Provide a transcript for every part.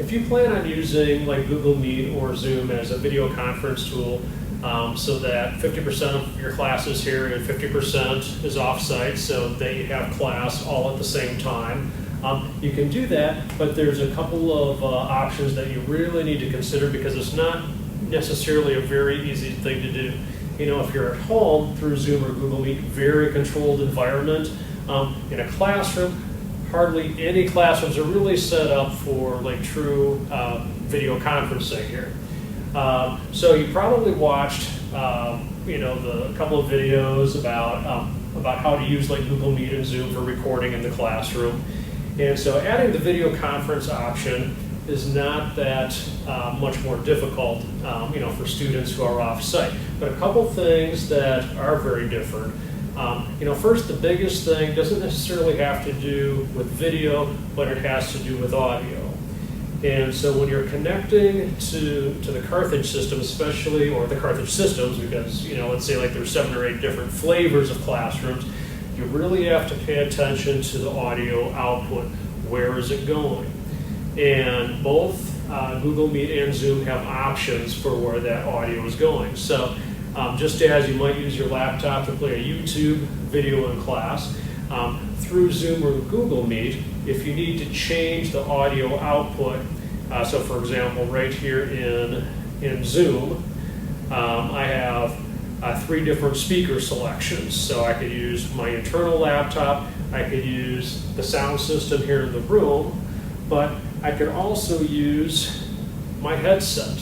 if you plan on using like Google Meet or Zoom as a video conference tool, so that 50% of your class is here and 50% is off-site, so that you have class all at the same time. You can do that, but there's a couple of options that you really need to consider, because it's not necessarily a very easy thing to do. You know, if you're at home through Zoom or Google Meet, very controlled environment. In a classroom, hardly any classrooms are really set up for like true video conferencing here. So you probably watched, you know, the couple of videos about how to use like Google Meet and Zoom for recording in the classroom. And so adding the video conference option is not that much more difficult, you know, for students who are off-site. But a couple things that are very different. You know, first, the biggest thing doesn't necessarily have to do with video, but it has to do with audio. And so when you're connecting to the Carthage system, especially, or the Carthage systems, because, you know, let's say like there's 7 or 8 different flavors of classrooms, you really have to pay attention to the audio output. Where is it going? And both Google Meet and Zoom have options for where that audio is going. So just as you might use your laptop to play a YouTube video in class, through Zoom or Google Meet, if you need to change the audio output, so for example, right here in Zoom, I have 3 different speaker selections. So I could use my internal laptop, I could use the sound system here in the room, but I could also use my headset.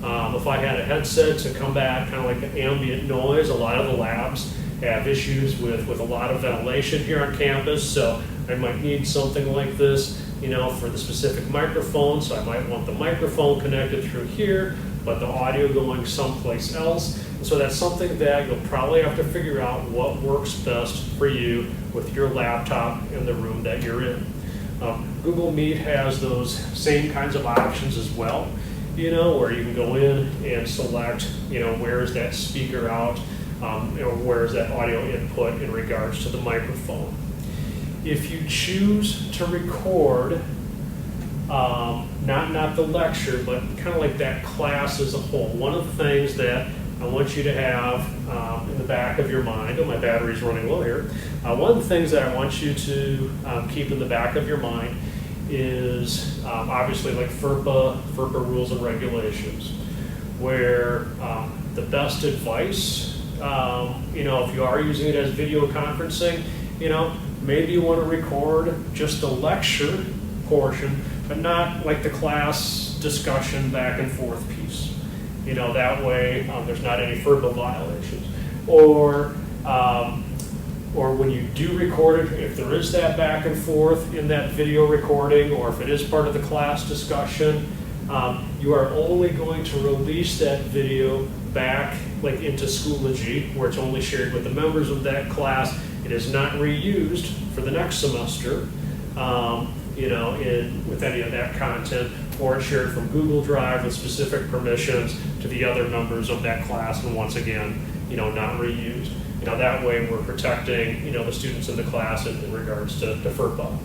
If I had a headset to combat kind of like the ambient noise, a lot of the labs have issues with a lot of ventilation here on campus, so I might need something like this, you know, for the specific microphone. So I might want the microphone connected through here, but the audio going someplace else. And so that's something that you'll probably have to figure out what works best for you with your laptop in the room that you're in. Google Meet has those same kinds of options as well, you know, where you can go in and select, you know, where is that speaker out, or where is that audio input in regards to the microphone. If you choose to record, not the lecture, but kind of like that class as a whole, one of the things that I want you to have in the back of your mind, oh, my battery's running low here. One of the things that I want you to keep in the back of your mind is obviously like FERPA rules and regulations, where the best advice, you know, if you are using it as video conferencing, you know, maybe you want to record just the lecture portion, but not like the class discussion back and forth piece. You know, that way there's not any FERPA violations. Or when you do record it, if there is that back and forth in that video recording, or if it is part of the class discussion, you are only going to release that video back like into Schoology, where it's only shared with the members of that class. It is not reused for the next semester, you know, with any of that content, or it's shared from Google Drive with specific permissions to the other members of that class, and once again, you know, not reused. You know, that way we're protecting, you know, the students in the class in regards to FERPA.